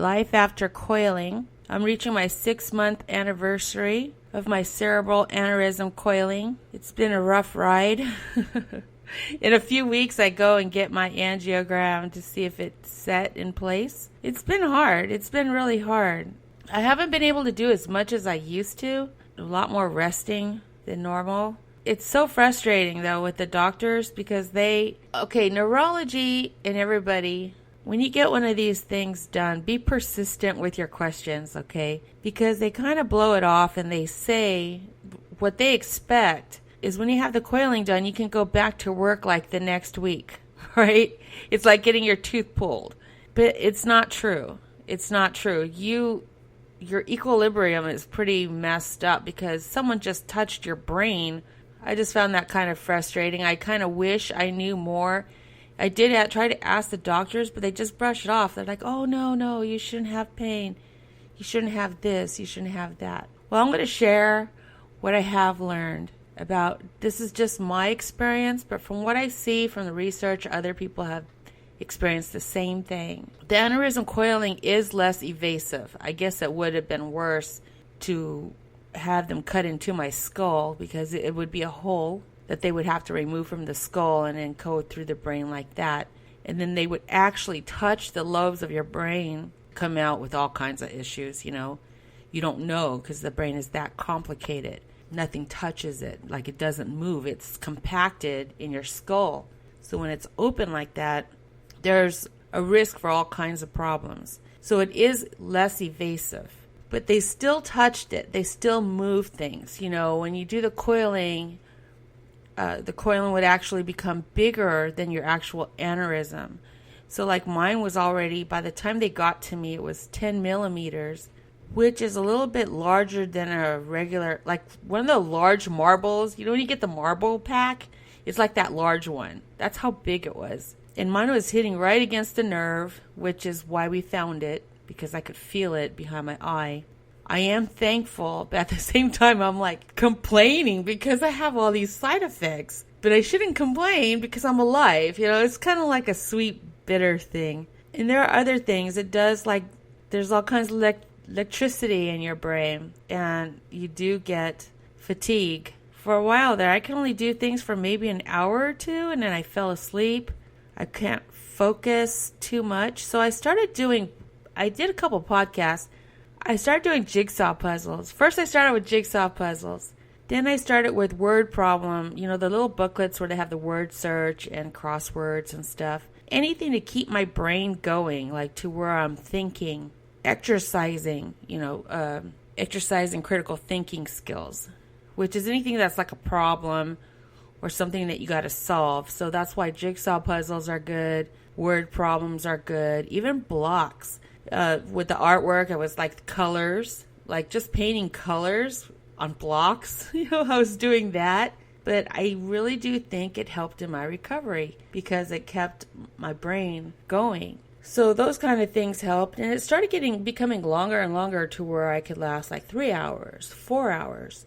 Life after coiling. I'm reaching my 6-month anniversary of my cerebral aneurysm coiling. It's been a rough ride. In a few weeks, I go and get my angiogram to see if it's set in place. It's been hard. It's been really hard. I haven't been able to do as much as I used to. A lot more resting than normal. It's so frustrating, though, with the doctors because neurology and everybody, when you get one of these things done, be persistent with your questions, okay? Because they kind of blow it off and they say what they expect is when you have the coiling done, you can go back to work like the next week, right? It's like getting your tooth pulled. But it's not true. It's not true. Your equilibrium is pretty messed up because someone just touched your brain. I just found that kind of frustrating. I kind of wish I knew more. I did try to ask the doctors, but they just brush it off. They're like, oh, no, you shouldn't have pain. You shouldn't have this. You shouldn't have that. Well, I'm going to share what I have learned about. This is just my experience, but from what I see from the research, other people have experienced the same thing. The aneurysm coiling is less invasive. I guess it would have been worse to have them cut into my skull because it would be a hole that they would have to remove from the skull and then go through the brain like that. And then they would actually touch the lobes of your brain, come out with all kinds of issues, You don't know because the brain is that complicated. Nothing touches it, like it doesn't move. It's compacted in your skull. So when it's open like that, there's a risk for all kinds of problems. So it is less invasive. But they still touched it. They still moved things. When you do the coiling would actually become bigger than your actual aneurysm. So like mine was already, by the time they got to me, it was 10 millimeters, which is a little bit larger than a regular, like one of the large marbles. When you get the marble pack, it's like that large one. That's how big it was. And mine was hitting right against the nerve, which is why we found it, because I could feel it behind my eye. I am thankful, but at the same time, I'm like complaining because I have all these side effects. But I shouldn't complain because I'm alive. It's kind of like a sweet, bitter thing. And there are other things. It does, like, there's all kinds of electricity in your brain, and you do get fatigue. For a while there, I could only do things for maybe an hour or two, and then I fell asleep. I can't focus too much. So I did a couple podcasts. I started doing jigsaw puzzles. First I started with jigsaw puzzles. Then I started with word problem, the little booklets where they have the word search and crosswords and stuff. Anything to keep my brain going, like to where I'm thinking. Exercising, exercising critical thinking skills, which is anything that's like a problem or something that you got to solve. So that's why jigsaw puzzles are good. Word problems are good. Even blocks. With the artwork, it was like colors, like just painting colors on blocks. I was doing that. But I really do think it helped in my recovery because it kept my brain going. So those kind of things helped. And it started becoming longer and longer to where I could last like 3 hours, 4 hours.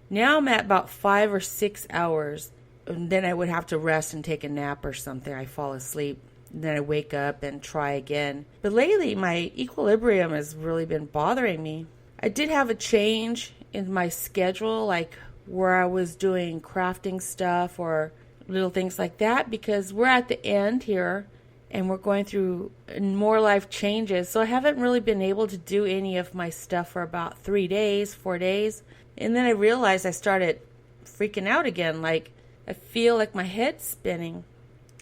Now I'm at about 5 or 6 hours. And then I would have to rest and take a nap or something. I fall asleep. And then I wake up and try again. But lately, my equilibrium has really been bothering me. I did have a change in my schedule, like where I was doing crafting stuff or little things like that, because we're at the end here and we're going through more life changes. So I haven't really been able to do any of my stuff for about 3 days, 4 days. And then I realized I started freaking out again. Like I feel like my head's spinning.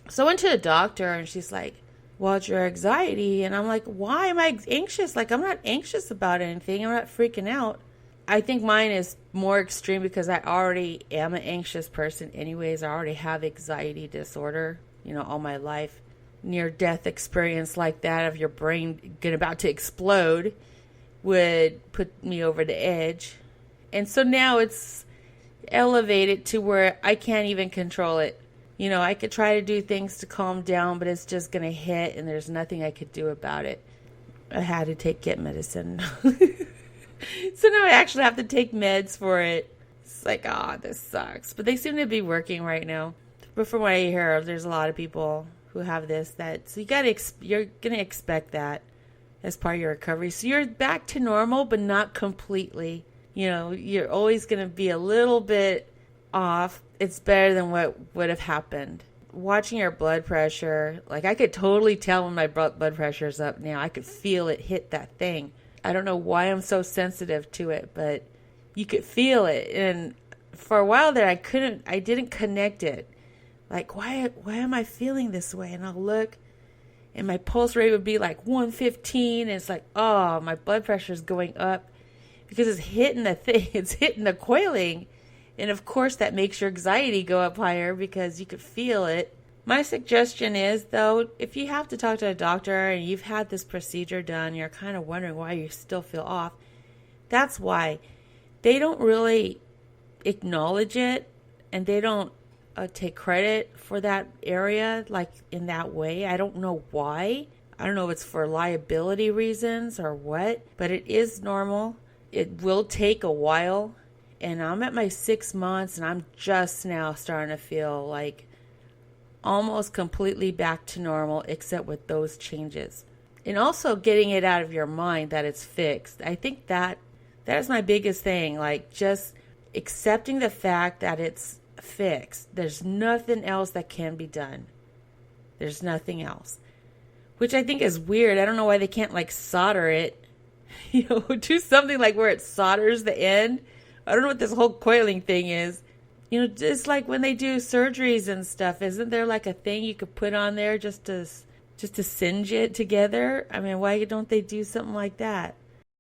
So I went to the doctor and she's like, well, it's your anxiety. And I'm like, why am I anxious? Like, I'm not anxious about anything. I'm not freaking out. I think mine is more extreme because I already am an anxious person anyways. I already have anxiety disorder, all my life. Near-death experience like that of your brain about to explode would put me over the edge. And so now it's elevated to where I can't even control it. I could try to do things to calm down, but it's just going to hit and there's nothing I could do about it. I had to get medicine. So now I actually have to take meds for it. It's like, this sucks. But they seem to be working right now. But from what I hear, there's a lot of people who have this. So you're going to expect that. as part of your recovery. So you're back to normal, but not completely. You're always going to be a little bit off. It's better than what would have happened. Watching your blood pressure, like I could totally tell when my blood pressure is up now. I could feel it hit that thing. I don't know why I'm so sensitive to it, but you could feel it. And for a while there, I didn't connect it. Like, why am I feeling this way? And I'll look, and my pulse rate would be like 115. And it's like, oh, my blood pressure is going up because it's hitting the thing. It's hitting the coiling. And of course, that makes your anxiety go up higher because you could feel it. My suggestion is, though, if you have to talk to a doctor and you've had this procedure done, you're kind of wondering why you still feel off. That's why. They don't really acknowledge it, and they don't take credit for that area, like in that way. I don't know why. I don't know if it's for liability reasons or what, but it is normal. It will take a while. And I'm at my 6 months, and I'm just now starting to feel like almost completely back to normal, except with those changes. And also getting it out of your mind that it's fixed. I think that is my biggest thing, like just accepting the fact that it's fixed. There's nothing else that can be done. There's nothing else. Which I think is weird. I don't know why they can't like solder it. Do something like where it solders the end. I don't know what this whole coiling thing is. Just like when they do surgeries and stuff, isn't there like a thing you could put on there just to singe it together? I mean, why don't they do something like that?